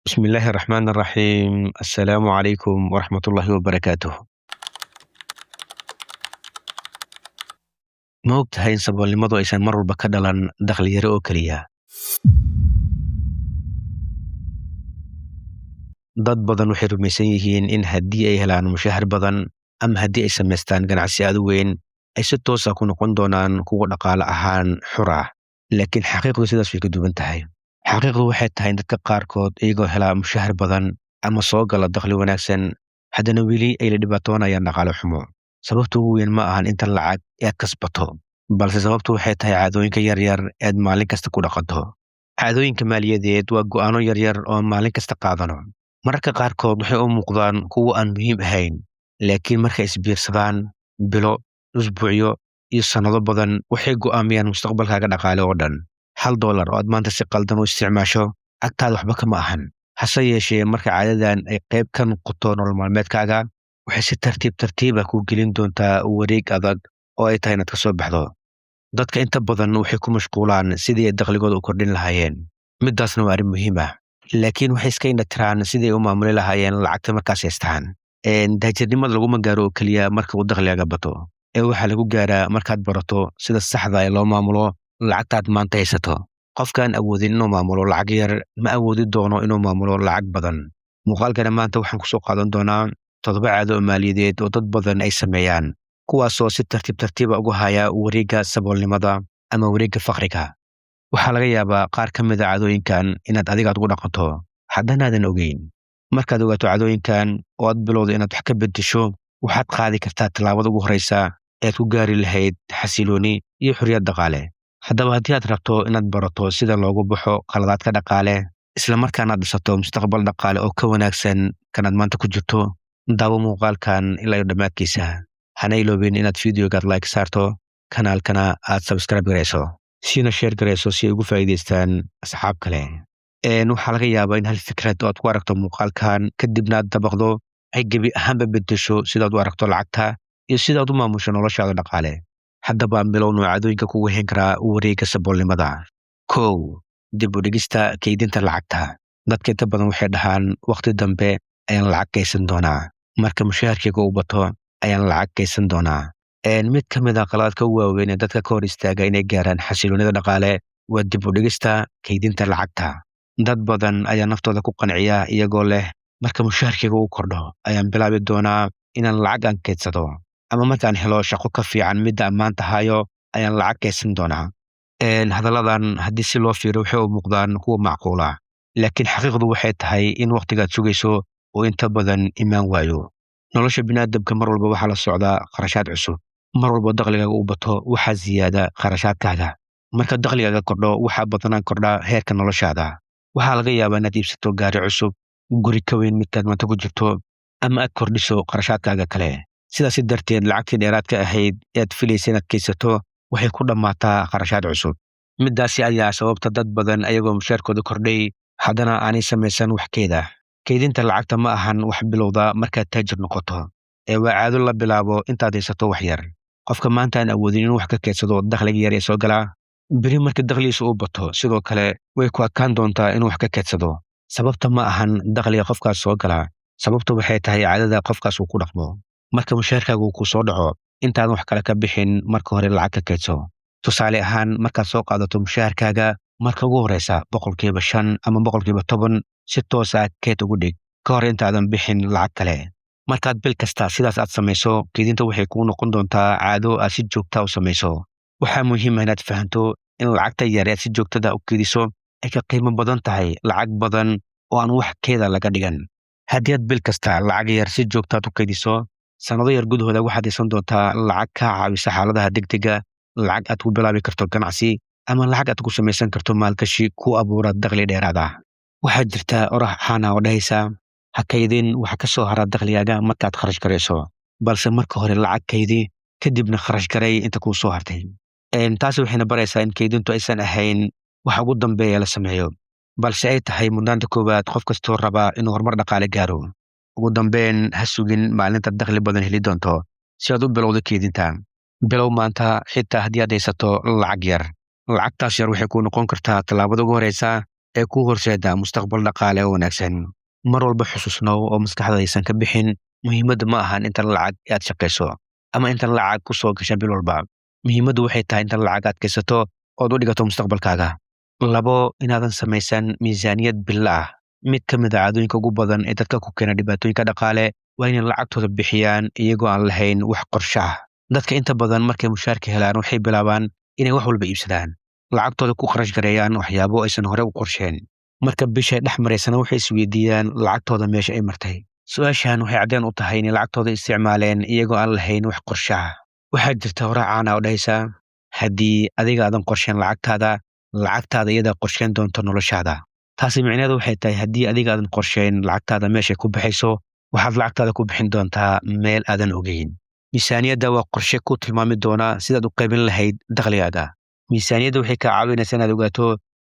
بسم الله الرحمن الرحيم. السلام عليكم ورحمة الله وبركاته. Ma ogtahay in saboolnimadu aysan mar walba ka dhalan dakhli yari oo keliya? Dad badan waxay rumaysan yihiin in haddii ay helaan mushahar badan ama haddii ay samaystaan ganacsi aad u weyn, ay si toos ah ku noqon doonaan kuwa dhaqaale ahaan xor ah. Laakiin xaqiiqdu sidaas way ka duwan tahay. Xaqiiqdu waxay tahay in dadka qaarkood iyagoo helaa mushahar badan ama soo gala dakhli wanaagsan, haddana weli ay la dhibaatoonayaan dhaqaale xumo. Sababta ugu weyn ma ahan inta lacag ee aad kasbato, balse sababtu waxay tahay caadooyinka yaryar ee aad maalin kasta ku dhaqanto. Caadooyinka maaliyadeed waa go'aano yaryar oo maalin kasta qaadano. Mararka qaarkood waxay u muuqdaan kuwo aan muhiim ahayn, laakiin markay isbiirsadaan bilo, usbuucyo iyo sannado badan waxay go'aamiyaan mustaqbalkaaga dhaqaale oo dhan. $1 oo aad maanta si qaldan u isticmaasho, agtaada waxba kama ahan. Hase yeeshee, marka caadadan ay qayb ka noqoto nolol maalmeedkaaga, waxay si tartiib tartiib ah kuu gelin doontaa wareeg adag oo ay tahay inaad ka soo baxdo. Dadka inta badan waxay ku mashquulaan sidii ay dakhligooda u kordhin lahaayeen. Midaasna waa arrin muhiim ah. Laakiin waxay iska indhatiraan sidii ay u maamuli lahaayeen lacagta markaas haystaan. Daahirnimada laguma gaaro oo keliya marka uu dakhligaaga bato, ee waxaa lagu gaaraa markaad barato sida saxda ah ee loo maamulo lacagtaad maanta haysato. Qofkaan awoodin inuu maamulo lacag yar ma awoodi doono inuu maamulo lacag badan. Muuqaalkana maanta waxaan ku soo qaadan doonaa 7 caado oo maaliyadeed oo dad badan ay sameeyaan, kuwaasoo si tartiib tartiib ah ugu haya wareegga saboolnimada ama wareegga faqriga. Waxaa laga yaabaa qaar ka mid ah caadooyinkan inaad adiga ugu dhaqanto, haddana aadan ogeyn. Markaad ogaato caadooyinkan oo aad bilowdo inaad wax ka beddesho, waxaad qaadi kartaa tallaabada ugu horreysa ee aad ku gaari lahayd xasilooni iyo xorriyad dhaqaale. Haddaba haddii aad rabto inaad barato sida loogu baxo khaladaadka dhaqaale, isla markaana aad dhisato mustaqbal dhaqaale oo ka wanaagsan kanaad maanta ku jirto, daawo muuqaalkan ilaa iyo dhammaadkiisa. Hana iloobin inaad fiidiyogaad like saarto, kanaalkana aad subscribe garayso, siina share garayso si ay ugu faa'iidaystaan asxaab kale. Waxaa laga yaabaa in hal fikrad oo aad ku aragto muuqaalkan kadibna aad dabaqdo ay gebi ahaanba beddesho sidaad u aragto lacagta iyo sidaad u maamusho noloshaada dhaqaale. Haddaba aan bilowno caadooyinka kugu hayn karaa wareegga saboolnimada. 1. Dib u dhigista kaydinta lacagta. Dadka inta badan waxay dhahaan waqti dambe ayaan lacag kaysan doonaa. Marka mushaharkayga uu bato ayaan lacag kaysan doonaa. Mid ka mid ah qaladaadka ugu waaweyn ee dadka ka hor istaaga inay gaaraan xasiloonida dhaqaale waa dib u dhigista kaydinta lacagta. Dad badan ayaa naftooda ku qanciya iyagoo leh marka mushaharkayga uu kordho ayaan bilaabi doonaa inaan lacag aan kaydsado, ama markaan helo shaqo ka fiican midda aan maanta hayo ayaan lacag kaysan doonaa. Hadalladan haddii si loo fiiriyo waxay u muuqdaan kuwo macquul ah, laakiin xaqiiqdu waxay tahay in waqtigaad sugayso uu inta badan imaan waayo. Nolosha bini'aadamka mar walba waxaa la socdaa kharashaad cusub. Mar walba dakhligaaga uu bato waxaa ziyaada kharashaadkaaga. Marka dakhligaaga kordho waxaa badanaan kordhaa heerka noloshaada. Waxaa laga yaabaa inaad iibsato gaari cusub, guri ka weyn midkaad maanta ku jirto, ama aad kordhiso kharashaadkaaga kale. Sidaas darteed lacagtii dheeraadka ahayd ee aad filaysa inaad kaysato waxay ku dhammaataa kharashaad cusub. Midaasi ayaa sababta dad badan ayagoo mushaharkooda kordhay haddana aanay samaysan wax keyd ah. Kaydinta lacagta ma ahan wax bilowda markaad taajir noqoto, ee waa caado la bilaabo intaad haysato wax yar. Qofka maanta aan awoodin inuu wax ka kaydsado dakhliga yar ee soo gala, beri marka dakhligiisa uu bato sidoo kale way ku adkaan doontaa inuu wax ka kaydsado. Sababta ma ahan dakhliga qofkaas soo gala, sababtu waxay tahay caadada qofkaas uu ku dhaqmo. Marka mushaharkaaga uu ku soo dhaco, intaadan wax kale ka bixin marka hore lacag ka kaydso. Tusaale ahaan, markaad soo qaadato mushaharkaaga marka ugu horreysa 5% ama 10% si toos ah kayd ugu dhig ka hor intaadan bixin lacag kale. Markaad bil kasta sidaas aad samayso, kaydinta waxay kuu noqon doontaa caado aad si joogta u samayso. Waxaa muhiim ah inaad fahanto in lacagta yar ee aad si joogtada u kaydiso ay ka qiimo badan tahay lacag badan oo aan wax keeda laga dhigan. Haddii aad bil kasta lacag yar si joogta u kaydiso, sanado yar gudahooda waxaad haysan doontaa lacag kaa caawisa xaaladaha degdega, lacag aad ku bilaabi karto ganacsi, ama lacag aad ku samaysan karto maalgashi ku abuura dakhli dheeraad ah. Waxaa jirta orax caan ah oo dhahaysa ha kaydin waxa ka soo hara dakhligaaga markaad kharash garayso, balse marka hore lacag kaydi kadibna kharash garay inta kuu soo hartay. Taasi waxayna baraysaa in kaydintu aysan ahayn waxa ugu dambeeya la sameeyo, balse ay tahay mudnaanta koowaad qof kastoo raba inuu horumar dhaqaale gaaro. Ugu dambeyn, ha sugin maalinta dakhli badan heli doonto si aad u bilowdo kaydinta. Bilow maanta xitaa haddii aad haysato lacag yar. Lacagtaas yar waxay kuu noqon kartaa tallaabada ugu horreysa ee kuu horseeda mustaqbal dhaqaale oo wanaagsan. Mar walba xusuusnow oo maskaxda aysan ka bixin muhiimaddu ma ahan inta lacag aad shaqayso ama inta lacag ku soo gasha bil walba. Muhiimaddu waxay tahay inta lacag aad kaysato ood u dhigato mustaqbalkaaga. Labo, inaadan samaysan miisaaniyad bil ah. Mid ka mid ah caadooyinka ugu badan ee dadka ku keena dhibaatooyinka dhaqaale waa inay lacagtooda bixiyaan iyagoo aan lahayn wax qorshe ah. Dadka inta badan markay mushaarka helaan waxay bilaabaan inay wax walba iibsadaan, lacagtooda ku kharash gareeyaan waxyaabo aysan hore u qorsheen. Marka bishay dhex maraysana waxay isweydiiyaan lacagtooda meesha ay martay. Su'aashan waxay caddeen u tahay inay lacagtooda isticmaaleen iyagoo aan lahayn wax qorshe ah. Waxaa jirta horaa caan ah oo dhahaysa, haddii adiga aadan qorsheyn lacagtaada iyadaa qorsheyn doonto noloshaada. Taasi micnaheedu waxay tahay haddii adiga aadan qorsheyn lacagtaada meeshay ku baxayso, waxaad lacagtaada ku bixin doontaa meel aadan ogeyn. Miisaaniyadda waa qorshe ku tilmaami doona sidaad u qaybin lahayd dakhligaaga. Miisaaniyadda waxay kaa caawinaysaa inaad ogaato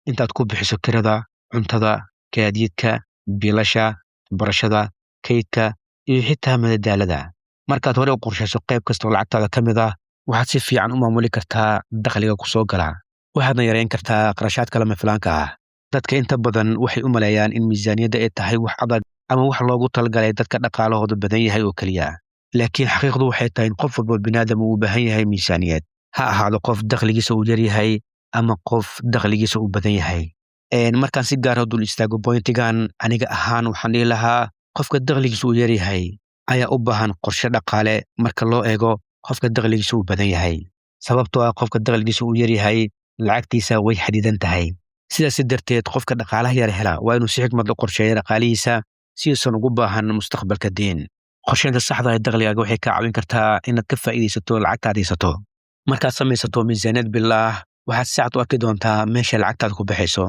intaad ku bixiso kirada, cuntada, gaadiidka, biilasha, barashada, kaydka iyo xitaa madadaalada. Markaad hore u qorshayso qayb kasta oo lacagtaada ka mid ah, waxaad si fiican u maamuli kartaa dakhliga ku soo gala. Waxaadna yareyn kartaa kharashaadka lama filaanka ah. Dadka inta badan waxay u maleeyaan in miisaaniyadda ay tahay wax adag ama wax loogu talagalay dadka dhaqaalahoodu badan yahay oo keliya. Laakiin xaqiiqdu waxay tahay in qof walba bini'aadam uu u baahan yahay miisaaniyad. Ha ahaado qof dakhligiisa uu yar yahay ama qof dakhligiisa uu badan yahay. Markaan si gaar ah u dul istaago pointigan, aniga ahaan waxaan dhihi lahaa qofka dakhligiisa uu yar yahay ayaa u baahan qorshe dhaqaale marka loo eego qofka dakhligiisa uu badan yahay. Sababtoo ah qofka dakhligiisa uu yar yahay lacagtiisa way xadidan tahay. Sidaas darteed qofka dhaqaalaha yar hela waa inuu si xikmad leh u qorsheeyo dhaqaalihiisa si uusan ugu baahan mustaqbalka deyn. Qorsheynta saxda ah ee dakhligaaga waxay kaa caawin kartaa inaad ka faa'iidaysato lacagta aad haysato. Markaad samaysato miisaaniyad bil ah, waxaad si cad u arki doontaa meesha lacagtaada ku baxayso.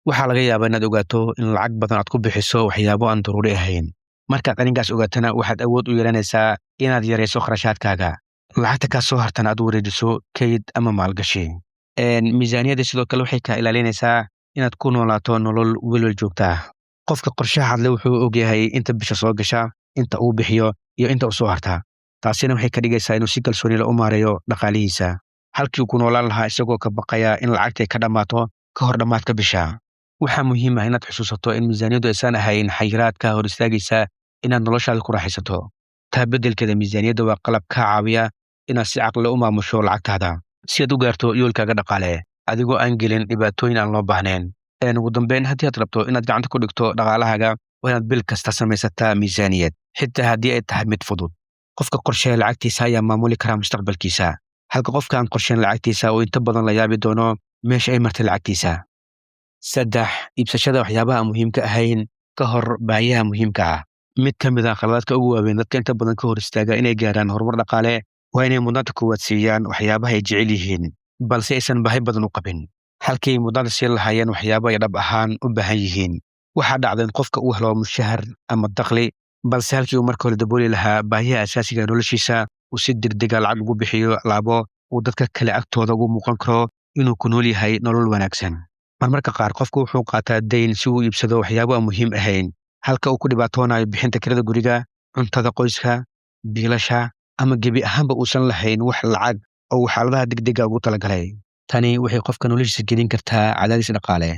Waxaa laga yaabaa inaad ogaato in lacag badan aad ku bixiso waxyaabo aan daruuri ahayn. Markaad arrinkaas ogaatana waxaad awood u yeelanaysaa inaad yarayso kharashaadkaaga, lacagta kaa soo hartana aad u wareejiso kayd ama maalgashi. Miisaaniyadda sidoo kale waxay kaa ilaalinaysaa inaad ku noolaato nolol welwel joogta ah. Qofka qorshaha hadle wuxuu ogyahay inta bisha soo gasha, inta uu bixiyo iyo inta u soo harta. Taasina waxay ka dhigaysaa inuu si kalsooni leh u maareeyo dhaqaalihiisa, halkii uu ku noolaan lahaa isagoo ka baqaya in lacagta ay ka dhammaato ka hor dhammaadka bisha. Waxaa muhiim ah inaad xusuusato in miisaaniyaddu aysan ahayn xayiraad kaa hor istaagaysa inaad noloshaada ku raaxaysato. Taa beddelkeeda, miisaaniyadda waa qalab kaa caawiya inaad si caqli leh u maamusho lacagtaada si aad u gaarto yoolkaaga dhaqaale adigoo aan gelin dhibaatooyin aan loo baahnayn. Ugu dambeyn, haddii aad rabto inaad gacanta ku dhigto dhaqaalahaaga, waa inaad bil kasta samaysataa miisaaniyad, xitaa haddii ay tahay mid fudud. Qofka qorsheeya lacagtiisa ayaa maamuli kara mustaqbalkiisa, halka qofka aan qorsheyn lacagtiisa uu inta badan la yaabi doono meesha ay martay lacagtiisa. 3, iibsashada waxyaabaha aan muhiimka ahayn ka hor baahiyaha muhiimka ah. Mid ka mid ah khaladaadka ugu waaweyn dadka inta badan ka hor istaaga inay gaaraan horumar dhaqaale waa inay mudnaanta koowaad siiyaan waxyaabaha ay jecel yihiin, balse aysan baahi badan u qabin. Halkii ay mudnaanta siin lahaayeen waxyaabo ay dhab ahaan u baahan yihiin. Waxaa dhacda in qofka uu helo mushahar ama dakhli, balse halkii uu marka hore dabooli lahaa baahiyaha aasaasiga ah noloshiisa, uu si degdeg ah lacag ugu bixiyo alaabo uu dadka kale agtooda ugu muuqan karo inuu ku nool yahay nolol wanaagsan. Marmarka qaar qofku wuxuu qaataa dayn si uu iibsado waxyaabo aan muhiim ahayn, halka uu ku dhibaatoonayo bixinta kirada guriga, cuntada qoyska, biilasha, ama gebi ahaanba uusan lahayn wax lacag oo uu xaaladaha degdega ugu talagalay. Tani waxay qofka noloshiisa gelin kartaa cadaadis dhaqaale.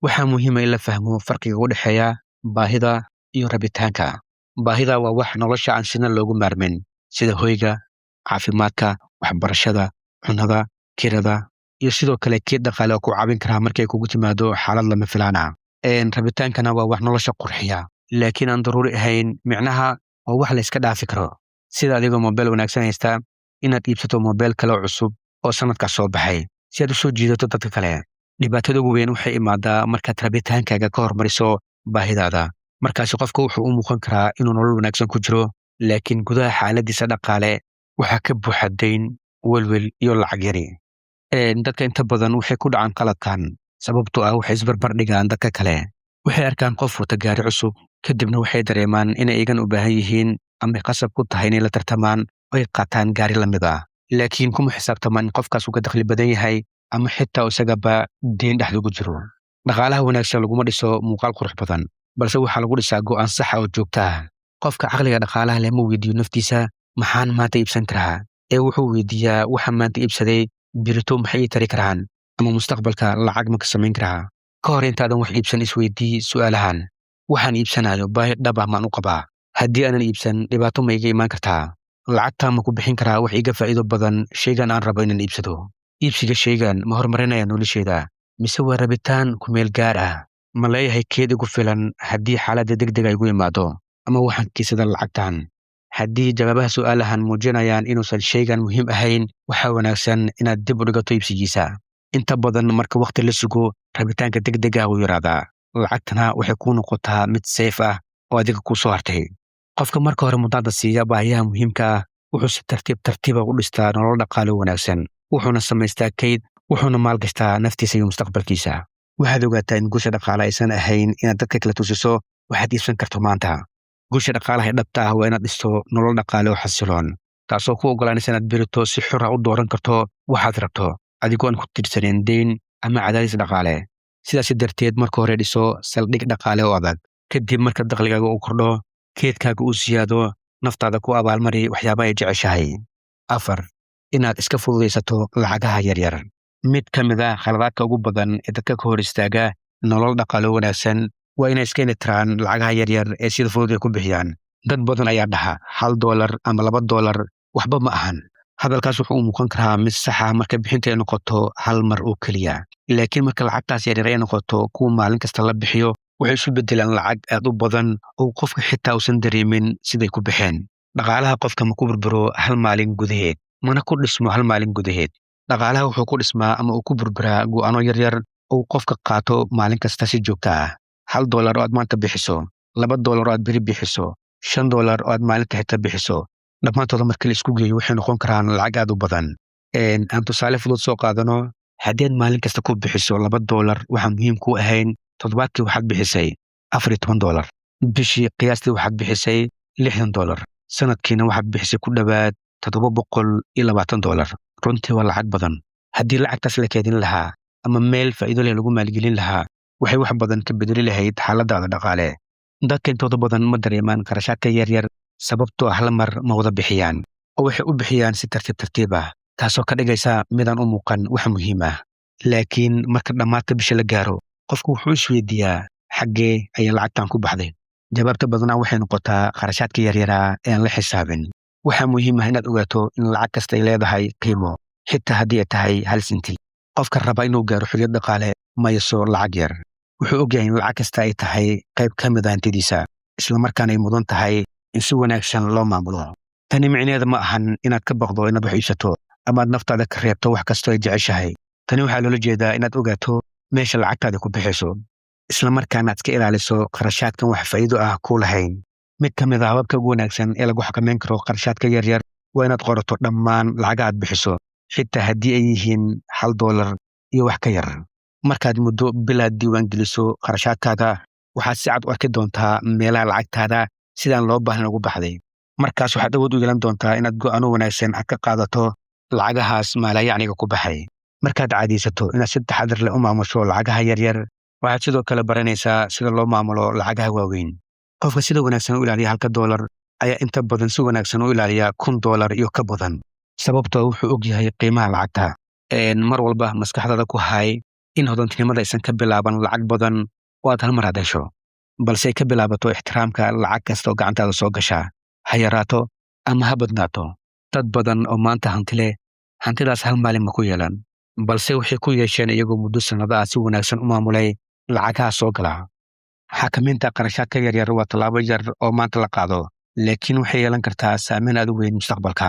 Waxaa muhiim ah in la fahmo farqiga u dhexeeya baahida iyo rabitaanka. Baahida waa wax nolosha aan sina loogu maarmin, sida hoyga, caafimaadka, waxbarashada, cunada, kirada, iyo sidoo kale keed dhaqaale oo ku caawin kara markay kugu timaado xaalad lama filaan ah. Rabitaankana waa wax nolosha qurxiya, laakiin aan daruuri ahayn. Micnaha waa wax la iska dhaafi karo, sida adigoo mobile wanaagsan haysta inaad iibsato mobile kale oo cusub oo sanadkaas soo baxay si aad u soo jiidato dadka kale. Dhibaatada ugu weyn waxay imaadaa markaad rabitaankaaga ka hormariso baahidaada. Markaasi qofka wuxuu u muuqan karaa inuu nolol wanaagsan ku jiro, laakiin gudaha xaaladiisa dhaqaale waxaa ka buuxa dayn, welwel iyo lacag yari. Dadka inta badan waxay ku dhacaan qaladkan sababtoo ah waxay isbarbar dhigaan dadka kale. Waxay arkaan qof wata gaari cusub, kadibna waxay dareemaan inay iyagan u baahan yihiin ama qasab ku tahay inay la tartamaan oo ay qaataan gaari la mid ah. Laakiin kuma xisaabtamaan in qofkaas uu ka dakhli badan yahay ama xitaa isagaba deyn dhexda ugu jiro. Dhaqaalaha wanaagsan laguma dhiso muuqaal qurux badan, balse waxaa lagu dhisaa go'aan sax ah oo joogto ah. Qofka caqliga dhaqaalaha leh ma weydiiyo naftiisa maxaan maanta iibsan karaa, ee wuxuu weydiiyaa waxa maanta iibsaday birito maxay ii tari karaan ama mustaqbalka lacag ma ka samayn karaa. kahor intaadan wax iibsan isweydii su'aalahan: waxaan iibsanayo baahi dhab ah maan u qabaa? Haddii aanan iibsan, dhibaato ma iga imaan kartaa? Lacagta ma ku bixin karaa wax iga faa'iido badan shaygan aan rabo inaan iibsado? Iibsiga shaygan ma horumarinaya noloshayda, mise waa rabitaan ku meel gaar ah? Ma leeyahay keed igu filan haddii xaaladda degdeg ay igu imaado, ama waxaan kiisada lacagtan? Haddii jawaabaha su'aalahan muujinayaan inuusan shaygan muhiim ahayn, waxaa wanaagsan inaad dib u dhigato iibsigiisa. Inta badan marka waqti la sugo, rabitaanka degdega wuu yaraadaa, lacagtana waxay kuu noqotaa mid safe ah oo adiga kuu soo hartay. Qofka marka hore mudnaanta siiya baahiyaha muhiimka ah wuxuu si tartiib tartiiba u dhistaa nolol dhaqaale wanaagsan, wuxuuna samaystaa kayd, wuxuuna maalgashtaa naftiisa iyo mustaqbalkiisa. Waxaad ogaataa in guusha dhaqaale aysan ahayn inaad dadka kala tusiso waxaad iibsan karto maanta. Guusha dhaqaalaha ee dhabta ah waa inaad dhisto nolol dhaqaale oo xasiloon, taasoo kuu oggolaanaysa inaad berito si xor ah u dooran karto waxaad rabto, adigoo aan ku tiirsaneyn deyn ama cadaadis dhaqaale. Sidaas darteed, marka hore dhiso saldhig dhaqaale oo adag. Kadib marka dakhligaaga uu kordho, keydkaaga uu siyaado, naftaada ku abaalmari waxyaabaha ay jeceshahay. 4. Inaad iska fududaysato lacagaha yaryar. Mid ka mid ah khaladaadka ugu badan ee dadka ka hor istaaga nolol dhaqaale oo wanaagsan waa inay iska indhatiraan lacagaha yaryar ee sida fudud ay ku bixiyaan. Dad badan ayaa dhaha $1 ama $2 waxba ma ahan. Hadalkaas wuxuu u muuqan karaa mid sax ah marka bixinta ay noqoto hal mar oo keliya, laakiin marka lacagtaas yaryar ay noqoto kuwa maalin kasta la bixiyo, waxay isu beddelaan lacag aad u badan oo qofka xitaa uusan dareemin siday ku baxeen. Dhaqaalaha qofka ma ku burburo hal maalin gudaheed, mana ku dhismo hal maalin gudaheed. Dhaqaalaha wuxuu ku dhismaa ama uu ku burburaa go'aano yaryar oo qofka qaato maalin kasta si joogto ah. $1 oo aad maanta bixiso, $2 oo aad beri bixiso, $5 oo aad maalinta xitaa bixiso, dhammaantooda marka la isku geeyo waxay noqon karaan lacag aad u badan. Aan tusaale fudud soo qaadano: haddii aad maalin kasta ku bixiso $2 waxaan muhiim ku ahayn, toddobaadkii waxaad bixisay $14, bishii qiyaastii waxaad bixisay $60, sanadkiina waxaad bixisay ku dhowaad $720. runtii waa lacag badan. Haddii lacagtaas la keedin lahaa ama meel faa'iido leh lagu maalgelin lahaa, waxay wax badan ka bedeli lahayd xaaladaada dhaqaale. Dadka intooda badan ma dareemaan qarashaadka yaryar sababtoo ah hal mar ma wada bixiyaan, oo waxay u bixiyaan si tartiib tartiib ah, taasoo ka dhigaysa midaan u muuqan wax muhiim ah. Laakiin marka dhammaadka bisha la gaaro, qofku wuxuu isweydiiyaa, xaggee ayay lacagtan ku baxday? Jawaabta badanaa waxay noqotaa qarashaadka yaryaraa ee aan la xisaabin. Waxaa muhiim ah inaad ogaato in lacag kasta ay leedahay qiimo, xitaa haddii ay tahay 1 senti. Qofka raba inuu gaaro xorriyad dhaqaale ma yeesho lacag yar. Wuxuu ogyahay in lacag kasta ay tahay qayb ka mid ah hantidiisa, isla markaana ay mudan tahay in si wanaagsan loo maamulo. Tani micnaheeda ma ahan inaad ka baqdo inaad wax iibsato ama aad naftaada ka reebto wax kastoo ay jeceshahay. Tani waxaa loola jeedaa inaad ogaato meesha lacagtaada ku bixayso, isla markaana aad iska ilaaliso qarashaadkan wax faa'iido ah ku lahayn. Mid ka mid ah hababka ugu wanaagsan ee lagu xakameyn karo qarashaadka yaryar waa inaad qorato dhammaan lacagaha aad bixiso, xitaa haddii ay yihiin $1 iyo wax ka yar. Markaad muddo bilaad diiwaan geliso qarashaadkaaga, waxaad si cad u arki doontaa meelaha lacagtaada sidaan loo baahnayn ugu baxday. Markaas waxaad awood u yeelan doontaa inaad go'aano wanaagsan ka qaadato lacagahaas maalayacniga ku baxay. Markaad caadaysato inaad si taxaddar leh u maamusho lacagaha yaryar, waxaad sidoo kale baranaysaa sida loo maamulo lacagaha waaweyn. Qofka sida wanaagsan u ilaaliya $1 ayaa inta badan si wanaagsan u ilaaliya $1,000 iyo ka badan, sababtoo wuxuu ogyahay qiimaha lacagta. Mar walba maskaxdaada ku hay in hodantinimada aysan ka bilaaban lacag badan oo aad hal mar aad hesho, balse ay ka bilaabato ixtiraamka lacag kasta oo gacantaada soo gasha, ha yaraato ama ha badnaato. Dad badan oo maanta hanti leh, hantidaas hal maalin ma ku yeelan, balse waxay ku yeesheen iyagoo muddo sannado ah si wanaagsan u maamulay lacagaha soo gala. Xakamaynta qarashaadka yaryar waa tallaabo yar oo maanta la qaado, laakiin waxay yeelan kartaa saameyn aad u weyn mustaqbalka.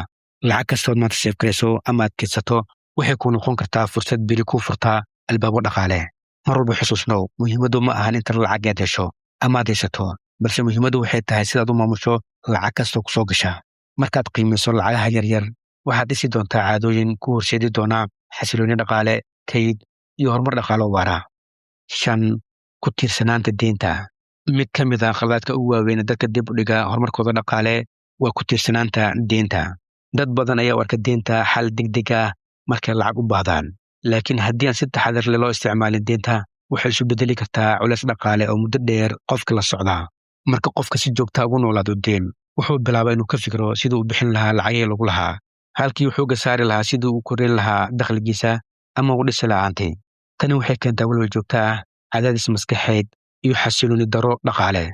Lacag kastood maanta seefgarayso ama aad keedsato waxay kuu noqon kartaa fursad beri kuu furtaa albaabo dhaqaale. Mar walba xusuusnow, muhiimaddu ma ahan inta lacag aad hesho ama aad haysato, balse muhiimaddu waxay tahay sidaad u maamusho lacag kastoo ku soo gasha. Markaad qiimayso lacagaha yaryar, waxaad dhisi doontaa caadooyin ku horseedi doona xasilooni dhaqaale, kayd, iyo horumar dhaqaale oo waara. 5. Ku tiirsanaanta deynta. Mid ka mid ah khaladaadka ugu waaweyn ee dadka dib u dhiga horumarkooda dhaqaale waa ku tiirsanaanta deynta. Dad badan ayaa u arka deynta xal degdeg ah markay lacag u baahdaan, laakiin haddii aan si taxaddar leh loo isticmaalin deynta, waxay isu beddeli kartaa culays dhaqaale oo muddo dheer qofka la socda. Marka qofka si joogta ugu noolaado deyn, wuxuu bilaabaa inuu ka fikiro sidii uu bixin lahaa lacagihii lagu lahaa, halkii wuxuu ga saari lahaa sidii uu korin lahaa dakhligiisa ama u dhisi lahaa hanti. Tani waxay keentaa walwal joogto ah, cadaadis maskaxeed iyo xasilooni darro dhaqaale.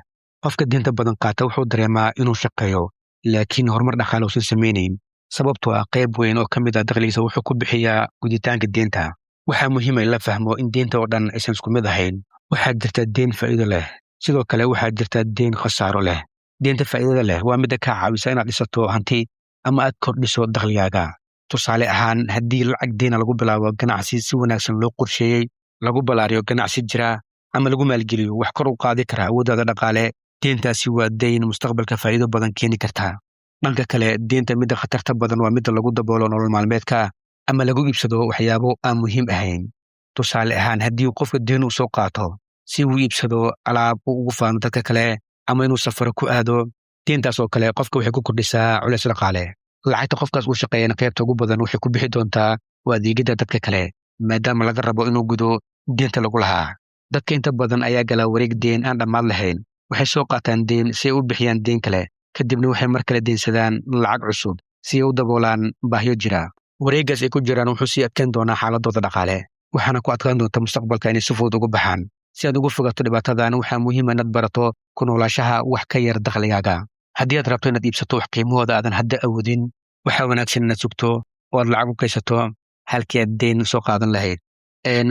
Qofka deynta badan qaata wuxuu dareemaa inuu shaqeeyo, laakiin horumar dhaqaale uusan samaynayn. Sababtoo ah qayb weyn oo ka mid ah dakhligiisa wuxuu ku bixiyaa guditaanka deynta. Waxaa muhiim ah in la fahmo in deynta oo dhan aysan isku mid ahayn. Waxaa jirta deyn faa'iido leh, sidoo kale waxaa jirta deyn khasaaro leh. Deynta faa'iidada leh waa midda kaa caawisa inaad dhisato hanti ama aad kordhiso dakhligaaga. Tusaale ahaan, haddii lacag deyna lagu bilaabo ganacsi si wanaagsan loo qorsheeyey, lagu ballaariyo ganacsi jira, ama lagu maalgeliyo wax kor u qaadi kara awooddaada dhaqaale, deyntaasi waa deyn mustaqbalka faa'iido badan keeni karta. Dhanka kale, deynta midda khatarta badan waa midda lagu daboolo nolol maalmeedka ama lagu iibsado waxyaabo aan muhiim ahayn. Tusaale ahaan, haddii qofka deyn uu soo qaato si uu iibsado alaab uu ugu faano dadka kale ama inuu safaro ku aado, deyntaas oo kale qofka waxay ku kordhisaa culays dhaqaale. Lacagta qofkaas uu shaqeeyana qaybta ugu badan waxay ku bixi doontaa waa adeegidda dadka kale, maadaama laga rabo inuu gudo deynta lagu lahaa. Dadka inta badan ayaa gala wareeg deyn aan dhammaad lahayn. Waxay soo qaataan deyn si ay u bixiyaan deyn kale, kadibna waxay mar kale deynsadaan lacag cusub si ay u daboolaan baahiyo jira. Wareeggaas ay ku jiraan wuxuu sii adkeyn doonaa xaaladooda dhaqaale, waxaana ku adkaan doonta mustaqbalka inay si fudud uga baxaan. Si aad uga fogato dhibaatadan, waxaa muhiim ah inaad barato ku noolaanshaha wax ka yar dakhligaaga. Haddii aad rabto inaad iibsato wax qiimahooda aadan hadda awoodin, waxaa wanaagsan inaad sugto oo aad lacag u kaysato halkii aad deyn soo qaadan lahayd.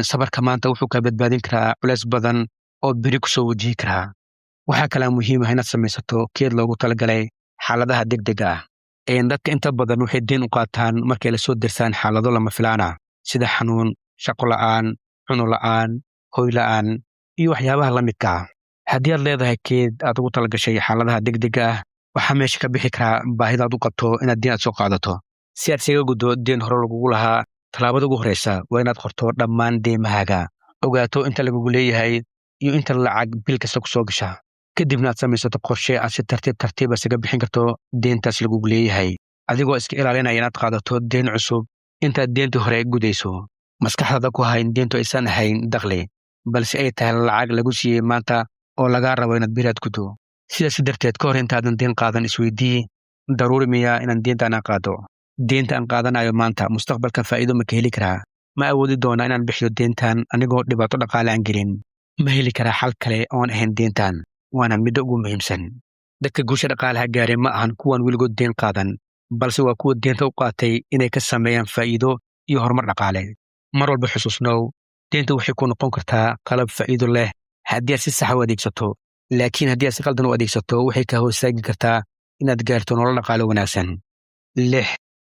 Sabarka maanta wuxuu kaa badbaadin karaa culays badan oo beri ku soo wajihi karaa. Waxaa kalaa muhiim ah inaad samaysato keed loogu talagalay xaaladaha degdega ah. Dadka inta badan waxay deyn u qaataan markay la soo dirsaan xaalado lama filaan ah, sida xanuun, shaqo la'aan, cuno la'aan, hoy la'aan, iyo waxyaabaha la midka ah. Haddii aad leedahay keed aad ugu talagashay xaaladaha degdega ah, waxaa meesha ka bixi karaa baahida aad u qabto inaad deyn aad soo qaadato. Si aad isaga guddo deyn hore lagugu lahaa, tallaabada ugu horreysa waa inaad qorto dhammaan deymahaaga, ogaato inta lagugu leeyahay iyo inta lacag bil kasta ku soo gasha. Kadibna aad samaysato qorshe aad si tartiib isaga bixin karto deyntaas lagugu leeyahay, adigoo iska ilaalinaya inaad qaadato deyn cusub intaad deyntii hore gudayso. Maskaxdaada ku hay in deyntu aysan ahayn dakhli, balse ay tahay lacag lagu siiyey maanta oo lagaa rabo inaad beri aad guddo. Sidaas darteed, ka hor intaadan deyn qaadan isweydii, daruuri miyaa inaan deyntan aan qaado? Deynta aan qaadanayo maanta mustaqbalka faa'iido ma ka heli karaa? Ma awoodi doonaa inaan bixiyo deyntan anigoo dhibaato dhaqaale aan gelin? Ma heli karaa xal kale oon ahayn deyntan? Waana midda ugu muhiimsan. Dadka guusha dhaqaalaha gaaray ma ahan kuwan weligood deyn qaadan, balse waa kuwa deynta u qaatay inay ka sameeyaan faa'iido iyo horumar dhaqaale. Mar walba xusuusnow, deynta waxay ku noqon kartaa qalab faa'iido leh haddii aad si sax u adeegsato, laakiin haddii aad si qaldan u adeegsato waxay kaa hor istaagi kartaa inaad gaarto nolol dhaqaale wanaagsan. 6.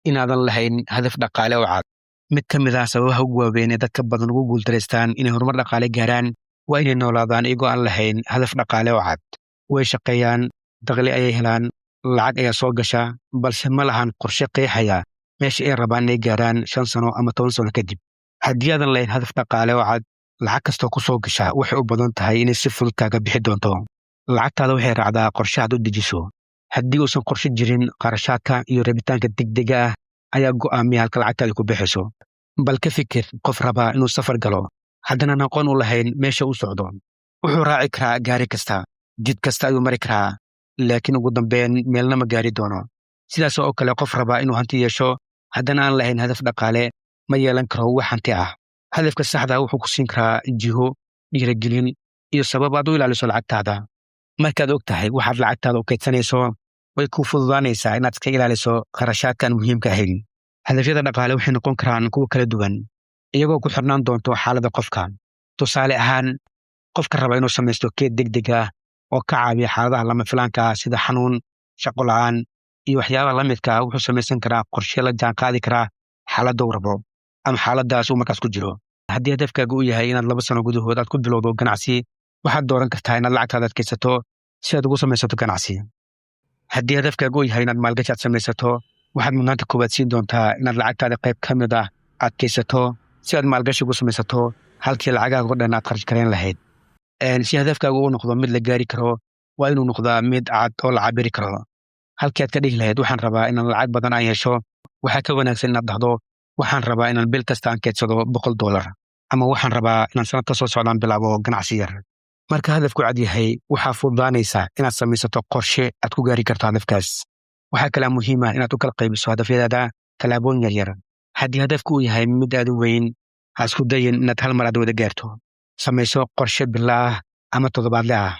Inaadan lahayn hadaf dhaqaale oo cad. Mid ka mid ah sababaha ugu waaweyn ee dadka badan ugu guuldareystaan inay horumar dhaqaale gaaraan waa inay noolaadaan iyagoo aan lahayn hadaf dhaqaale oo cad. Way shaqeeyaan, dakhli ayay helaan, lacag ayaa soo gasha, balse ma lahan qorshe qeexaya meesha ay rabaan inay gaaraan 5 sano ama 10 sano kadib. Haddii aadan lahayn hadaf dhaqaale oo cad, lacag kastoo ku soo gasha waxay u badan tahay inay si fudud kaaga bixi doonto. Lacagtaada waxay raacdaa qorshe aad u dejiso. Haddii uusan qorshe jirin, qarashaadka iyo rabitaanka degdega ah ayaa go'aamiya halka lacagtaada ku bixiso. Bal ka fikir qof rabaa inuu safar galo, haddana aan aqoon u lahayn meesha uu socdo. Wuxuu raaci karaa gaari kasta, jid kasta ayuu mari karaa, laakiin ugu dambeyn meelna ma gaari doono. Sidaas oo kale, qof rabaa inuu hanti yeesho, haddana aan lahayn hadaf dhaqaale, ma yeelan karo wax hanti ah. Hadafka saxda ah wuxuu ku siin karaa jiho, dhiirigelin, iyo sabab aad u ilaaliso lacagtaada. Markaad og tahay waxaad lacagtaada u kaydsanayso, way kuu fududaanaysaa inaad iska ilaaliso kharashaadkan muhiimka ahayn. Hadafyada dhaqaale waxay noqon karaan kuwo kala duwan, iyagoo ku xirnaan doonto xaaladda qofka. Tusaale ahaan, qofka raba inuu samaysto keed degdeg ah oo ka caawiya xaaladaha lama filaanka ah sida xanuun, shaqo la'aan, iyo waxyaabaha la midka ah, wuxuu samaysan karaa qorshe la jaan qaadi kara xaaladda uu rabo ama xaaladdaas uu markaas ku jiro. Haddii hadafkaagu uu yahay inaad 2 sano gudahood aad ku bilowdo ganacsi, waxaad dooran kartaa inaad lacagtaada adkaysato si aad ugu samaysato ganacsi. Haddii hadafkaagu uu yahay inaad maalgashi aad samaysato, waxaad mudnaanta koowaad siin doontaa inaad lacagtaada qayb ka mid ah aad kaysato si aad maalgashi ugu samaysato halkii lacagaaga oo dhan aad kharash gareyn lahayd. Si hadafkaagu uu noqdo mid la gaari karo, waa inuu noqdaa mid cad oo la cabiri karo. Halkii aad ka dhihi lahayd waxaan rabaa inaan lacag badan aan yeesho, waxaa ka wanaagsan inaad dhahdo waxaan rabaa inaan bil kasta aan kaydsado $100, ama waxaan rabaa inaan sanad ka soo socdaan bilaabo ganacsi yar. Marka hadafku cad yahay, waxaa fududaanaysa inaad samaysato qorshe aad ku gaari karto hadafkaas. Waxaa kalaa muhiim ah inaad u kala qaybiso hadafyadaada tallaabooyin yaryar. Haddii hadafku uu yahay mid aad u weyn, ha isku dayin inaad hal mar aad wada gaarto. samayso qorshe bilaah ama toddobaadle ah.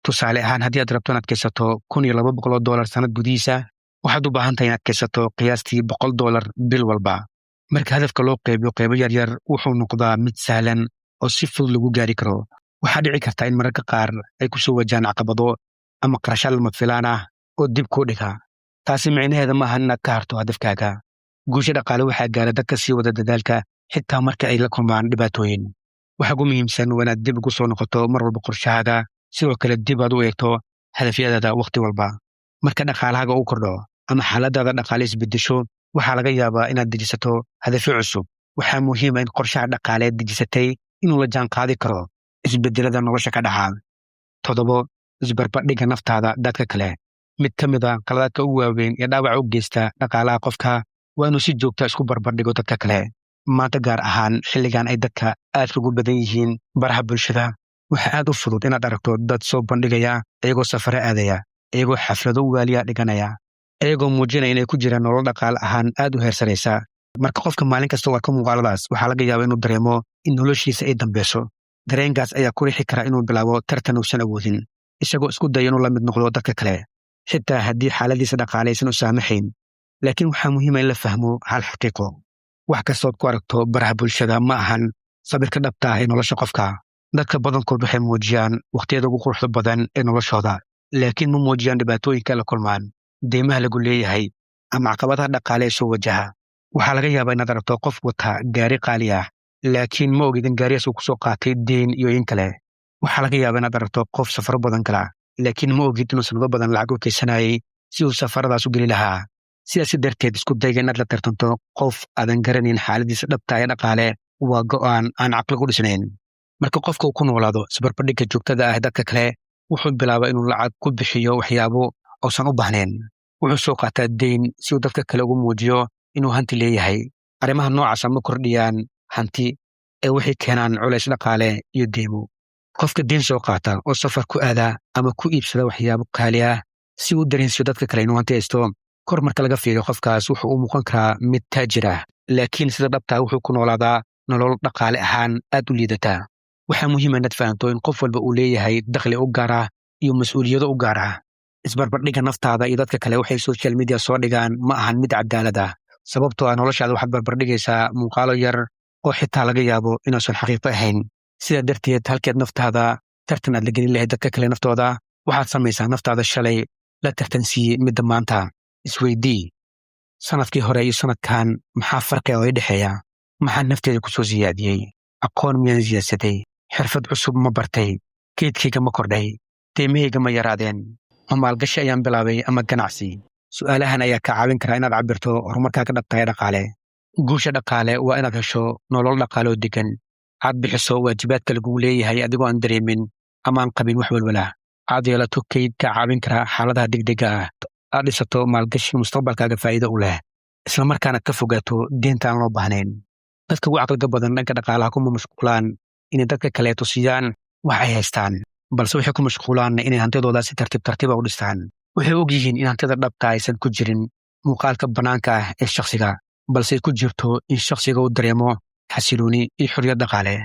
Tusaale ahaan, haddii aad rabto inaad kaysato $1,200 sanad gudihiisa, waxaad u baahan tahay inaad kaysato qiyaastii $100 bil walba. Marka hadafka loo qaybiyo qaybo yaryar, wuxuu noqdaa mid sahlan oo si fudud lagu gaari karo. Waxaa dhici karta in mararka qaar ay ku soo wajahaan caqabado ama qarashaad lama filaan ah oo dib kuu dhiga. Taasi micnaheeda ma ahan inaad ka harto hadafkaaga. Guusha dhaqaale waxaa gaara dadka sii wada dadaalka xitaa marka ay la kulmaan dhibaatooyin. Waxa ugu muhiimsan waa inaad dib ugu soo noqoto mar walba qorshahaaga, sidoo kale dib aad u eegto hadafyadaada waqti walba. Marka dhaqaalahaaga uu kordho ama xaaladaada dhaqaale isbedesho, waxaa laga yaabaa inaad dejisato hadafyo cusub. Waxaa muhiim ah in qorshaha dhaqaaleed dejisatay inuu la jaan qaadi karo isbedelada nolosha ka dhaca. 7. Isbarbardhigga naftaada dadka kale. Mid ka mid ah qaladaadka ugu waaweyn ee dhaawaca u geysta dhaqaalaha qofka waa inuu si joogta isku barbardhigo dadka kale. Maanta gaar ahaan xilligan ay dadka aad ugu badan yihiin baraha bulshada, waxa aad u fudud inaad aragto dad soo bandhigaya iyagoo safare aadaya, iyagoo xaflado waaliya dhiganaya, iyagoo muujinaya inay ku jiraan nolol dhaqaale ahaan aad u heersaraysa. Marka qofka maalin kasta waa ka muuqaaladaas, waxaa laga yaabaa inuu dareemo in noloshiisa ay dambeyso. Dareenkaas ayaa ku rixi kara inuu bilaabo tartan uusan awoodin, isagoo isku daya inuu la mid noqdo dadka kale, xitaa haddii xaaladiisa dhaqaale aysan u saamaxayn. Laakiin waxaa muhiim ah in la fahmo hal xaqiiqo: wax kastood ku aragto baraha bulshada ma ahan sabirka dhabta ah ee nolosha qofka. Dadka badankood waxay muujiyaan waqtiyada ugu quruxda badan ee noloshooda, laakiin ma muujiyaan dhibaatooyinka la kulmaan, deymaha lagu leeyahay, ama caqabadaha dhaqaale ee soo wajaha. Waxaa laga yaabaa inaad aragto qof wata gaari qaali ah, laakiin ma ogid in gaarigaas uu ku soo qaatay deyn iyo in kale. Waxaa laga yaabaa inaad aragto qof safaro badan gala, laakiin ma ogid inuu sanado badan lacag u kaysanayay si uu safaradaas u geli lahaa. Sidaas darteed, isku dayga inaad la tartanto qof aadan garanayn xaaladiisa dhabta ee dhaqaale waa go'aan aan caqli ku dhisnayn. Marka qofka uu ku noolaado isbarbardhigga joogtada ah ee dadka kale, wuxuu bilaabaa inuu lacag ku bixiyo waxyaabo uusan u baahnayn. Wuxuu soo qaataa deyn si uu dadka kale ugu muujiyo inuu hanti leeyahay. Arrimaha noocaas ma kordhiyaan hanti ee waxay keenaan culays dhaqaale iyo deymo. Qofka deyn soo qaata oo safar ku aada ama ku iibsada waxyaabo qaali ah si uu dareensiyo dadka kale inuu hanti haysto, kor marka laga fiiriyo qofkaas wuxuu u muuqan karaa mid taajir ah, laakiin sida dhabtaa wuxuu ku noolaadaa nolol dhaqaale ahaan aad u liidata. Waxaa muhiim ah inaad fahanto in qof walba uu leeyahay dakhli u gaar ah iyo mas'uuliyado u gaar ah. Isbarbardhigga naftaada iyo dadka kale waxay social media soo dhigaan ma ahan mid cadaalad ah, sababtoo ah noloshaada waxaad barbardhigaysaa muuqaalo yar oo xitaa laga yaabo inaysan xaqiiqo ahayn. Sidaa darteed, halkeed naftaada tartan aad la gelin lahayd dadka kale naftooda, waxaad samaysaa naftaada shalay la tartansiiyey midda maanta. Isweydii, sanadkii hore iyo sanadkan maxaa farqi oo i dhexeeya? Maxaa nafteeda ku soo siyaadiyey? Aqoon miyaan siyaadsaday? Xirfad cusub ma bartay? Kaydkayga ma kordhay? Deymahayga ma yaraadeen? Ma maalgashi ayaan bilaabay ama ganacsi? Su'aalahan ayaa kaa caawin kara inaad cabirto horumarkaaga dhabta ee dhaqaale. Guusha dhaqaale waa inaad hesho nolol dhaqaale oo degan. Aad bixiso waajibaadka lagugu leeyahay adigoo aan dareemin ama aan qabin wax walwala. Aad yeelato kayd kaa caawin kara xaaladaha degdega ah. Aad dhisato maalgashi mustaqbalkaaga faa'iido u leh, isla markaana ka fogaato deynta aan loo baahnayn. Dadka ugu caqliga badan dhanka dhaqaalaha kuma mashquulaan inay dadka kale tusiyaan wax ay haystaan, balse waxay ku mashquulaan inay hantidooda si tartiib tartiiba u dhistaan. Waxay og yihiin in hantida dhabta aysan ku jirin muuqaalka bannaanka ah ee shakhsiga, balse ay ku jirto in shakhsiga uu dareemo xasilooni iyo xorriyad dhaqaale.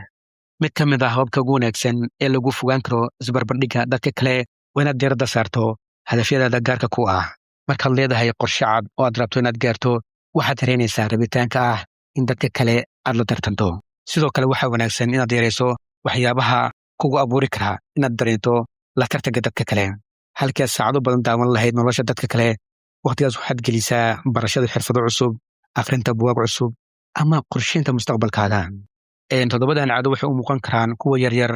Mid ka mid ah hababka ugu wanaagsan ee lagu fogaan karo isbarbardhigga dadka kale waa inaad diiradda saarto hadafyadaada gaarka ku ah. Markaad leedahay qorshe cad oo aad rabto inaad gaarto, waxaad yareynaysaa rabitaanka ah in dadka kale aad la tartanto. Sidoo kale waxaa wanaagsan inaad yarayso waxyaabaha kugu abuuri kara inaad dareento la tartanka dadka kale. Halkii aad saacado badan daawan lahayd nolosha dadka kale, waqtigaas waxaad gelisaa barashada xirfado cusub, akhrinta buugaag cusub, ama qorsheynta mustaqbalkaaga. 7 caado waxay u muuqan karaan kuwa yaryar,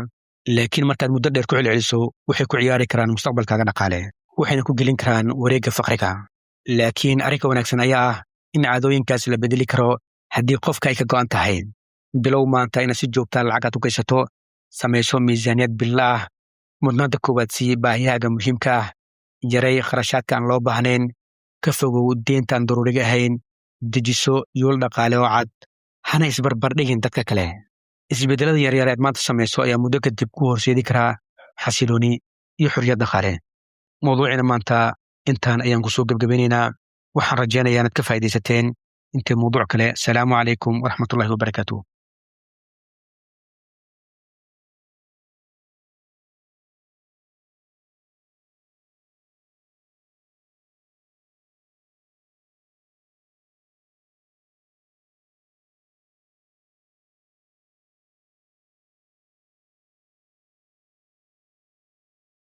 laakiin markaad muddo dheer ku celceliso waxay ku ciyaari karaan mustaqbalkaaga dhaqaale, waxayna ku gelin karaan wareegga faqriga. Laakiin arrinka wanaagsan ayaa ah in caadooyinkaas la bedeli karo haddii qofka ay ka go'an tahay. Bilow maanta inaad si joogta lacag aad u geysato, samayso miisaaniyad bille ah, mudnaanta koowaad sii baahiyahaaga muhiimka ah, yaray kharashaadka aan loo baahnayn, ka fogow deynta aan daruuriga ahayn, dejiso yool dhaqaale oo cad, hana isbarbardhigin dadka kale. Isbedelada yaryar aad maanta samayso ayaa muddo kadib ku horseedi karaa xasilooni iyo xorriyad dhaqaale. Mawduucina maanta intaan ayaan ku soo gebgabaynaynaa. Waxaan rajaynayaa inaad ka faa'iidaysateen intii mawduuc kale. Salaamu calaykum waraxmatullaahi wabarakaatuh.